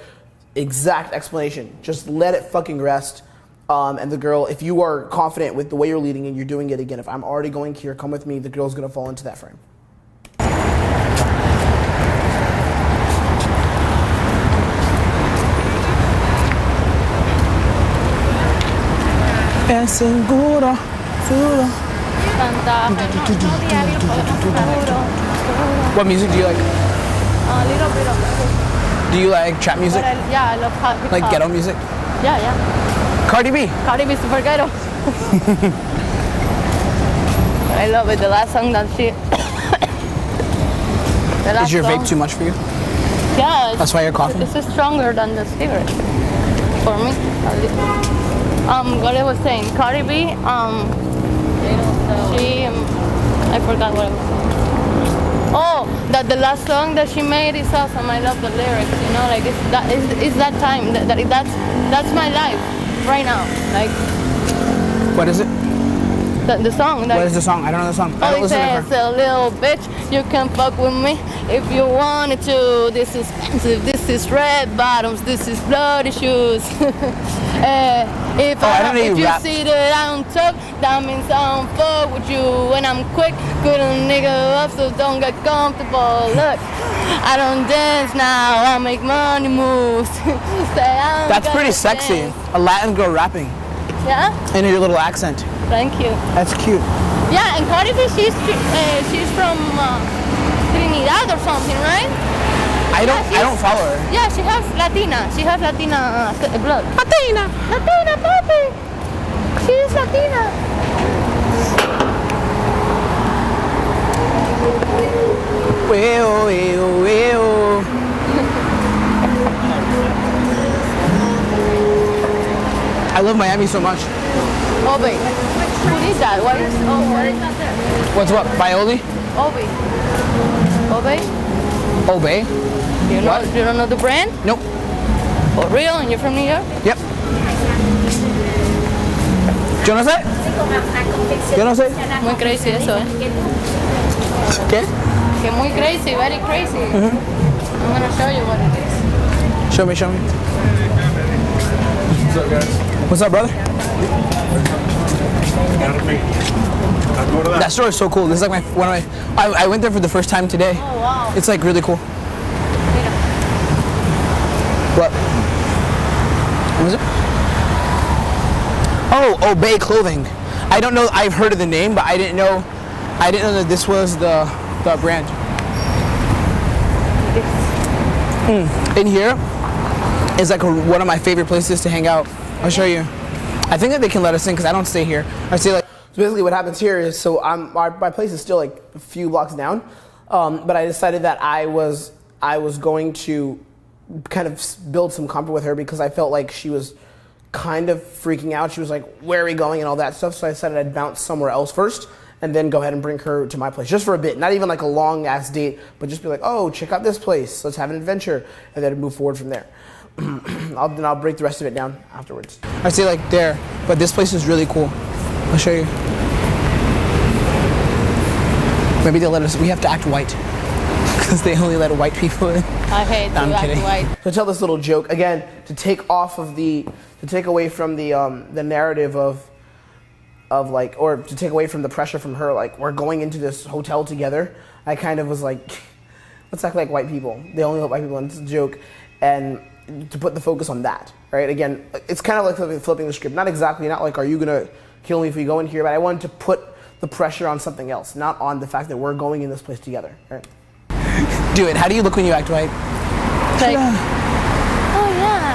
exact explanation. Just let it fucking rest. And the girl, if you are confident with the way you're leading and you're doing it again, if I'm already going here, come with me, the girl's gonna fall into that frame. Es seguro, seguro. What music do you like? A little bit of Do you like trap music? yeah, I love hip Like hop. ghetto music? Yeah, yeah. Cardi B. Cardi B is super ghetto. I love it. The last song that she. The last Is your song, vape too much for you? Yeah. That's why you're coughing? This is stronger than the cigarette. For me. What I was saying, Cardi B, she, I forgot what I was saying. Oh, that the last song that she made is awesome. I love the lyrics, you know, like it's that time, that's my life right now. Like, What is it? the song. What is the song? I don't know the song. I Oh, don't it listen to says, her. a little bitch, you can fuck with me if you wanted to. This is expensive, this is red bottoms, this is bloody shoes. If I don't know if you you rap. see that I'm tough, that means I don't fuck with you. When I'm quick, good a nigga up, so don't get comfortable. Look, I don't dance now, I make money moves. That's pretty sexy. A Latin girl rapping Yeah, in your little accent. thank you. That's cute. Yeah, and Cardi B, she's from Trinidad or something, right? I don't follow her. Yeah, she has Latina. She has Latina blood. Latina, papi. She is Latina. Well, well, well. I love Miami so much. Obi. Who is that? What is that there? What's what? Bioli? Obi. Obi? Obey? You know, What? you don't know the brand? Nope. For real? And you're from New York? Yep. Yo no sé. Yo no sé. Muy crazy eso, eh. Okay. Que muy crazy, very crazy. I'm gonna show you what it is. Show me. What's up, guys? What's up, brother? That store is so cool. This is like I went there for the first time today. Oh wow. It's like really cool. Mira. What? What is it? Oh, Obey Clothing. I don't know. I've heard of the name, but I didn't know that this was the brand. In here is like one of my favorite places to hang out. I'll show you. I think that they can let us in because I don't stay here. I stay like. So basically, what happens here is my place is still like a few blocks down, but I decided that I was going to kind of build some comfort with her because I felt like she was kind of freaking out. She was like, "Where are we going?" and all that stuff. So I decided I'd bounce somewhere else first, and then go ahead and bring her to my place just for a bit. Not even like a long ass date, but just be like, "Oh, check out this place. Let's have an adventure," and then move forward from there. I'll break the rest of it down afterwards. I say like there, but this place is really cool. I'll show you. Maybe they'll let us. We have to act white because they only let white people in. I hate to act white. So tell this little joke again to take away from the narrative of like, or to take away from the pressure from her. Like, we're going into this hotel together. I kind of was like, let's act like white people. They only let white people in. It's a joke, and to put the focus on that, right? Again, it's kind of like flipping the script. Not exactly, not like, are you gonna kill me if we go in here? But I wanted to put the pressure on something else, not on the fact that we're going in this place together, right? Do it. How do you look when you act white? Like, oh yeah.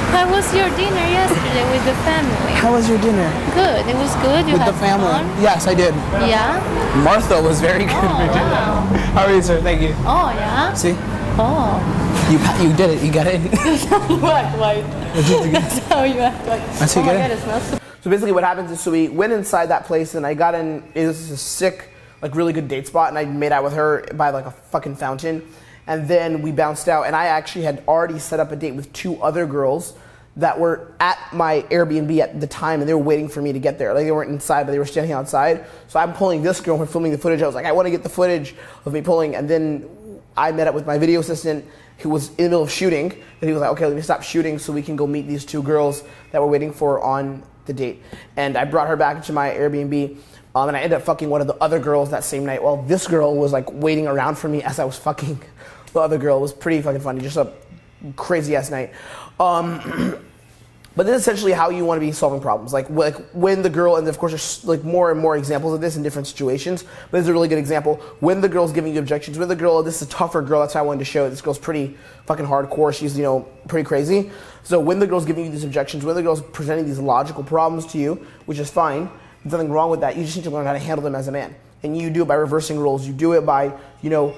How was your dinner yesterday with the family? How was your dinner? Good. It was good. You With had the family? fun? Yes, I did. Yeah. Martha was very good. Oh wow. How are you, sir? Thank you. Oh yeah. See, Oh. you did it. You got it. That's how you act white. That's how you act white. That's how Oh you my get god, it. it smells so. So basically what happens is, so we went inside that place and I got in, it was a sick, like really good date spot, and I made out with her by like a fucking fountain. And then we bounced out, and I actually had already set up a date with 2 other girls that were at my Airbnb at the time, and they were waiting for me to get there. Like, they weren't inside, but they were standing outside. So I'm pulling this girl, we're filming the footage. I was like, I want to get the footage of me pulling. And then I met up with my video assistant who was in the middle of shooting, and he was like, okay, let me stop shooting so we can go meet these 2 girls that we're waiting for on the date. And I brought her back to my Airbnb, and I ended up fucking one of the other girls that same night. Well, this girl was like waiting around for me as I was fucking the other girl. It was pretty fucking funny, just a crazy ass night. But that's essentially how you want to be solving problems. Like when the girl, and of course there's like more and more examples of this in different situations, but this is a really good example. When the girl's giving you objections, when the girl, this is a tougher girl, that's why I wanted to show it. This girl's pretty fucking hardcore. She's, you know, pretty crazy. So when the girl's giving you these objections, when the girl's presenting these logical problems to you, which is fine, there's nothing wrong with that. You just need to learn how to handle them as a man. And you do it by reversing roles. You do it by, you know,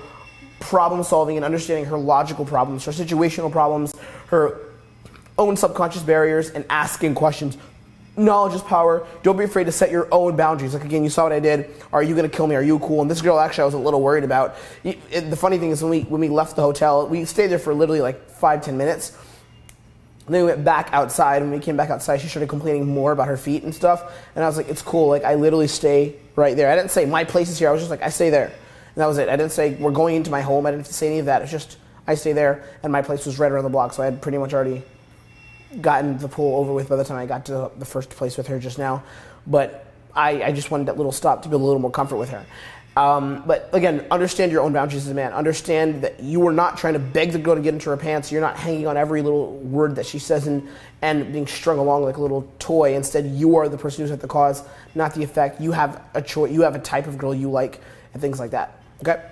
problem solving and understanding her logical problems, her situational problems, her own subconscious barriers, and asking questions. Knowledge is power. Don't be afraid to set your own boundaries. Like, again, you saw what I did. Are you gonna kill me? Are you cool? And this girl, actually, I was a little worried about. The funny thing is, when we left the hotel, we stayed there for literally like 5-10 minutes. And then we went back outside. When we came back outside, she started complaining more about her feet and stuff. And I was like, it's cool. Like, I literally stay right there. I didn't say my place is here. I was just like, I stay there. And that was it. I didn't say we're going into my home. I didn't have to say any of that. It's just I stay there, and my place was right around the block. So I had pretty much already gotten the pool over with by the time I got to the first place with her just now. But I just wanted that little stop to build a little more comfort with her. But again, understand your own boundaries as a man. Understand that you are not trying to beg the girl to get into her pants. You're not hanging on every little word that she says and being strung along like a little toy. Instead, you are the person who's at the cause, not the effect. You have a choice. You have a type of girl you like and things like that. Okay?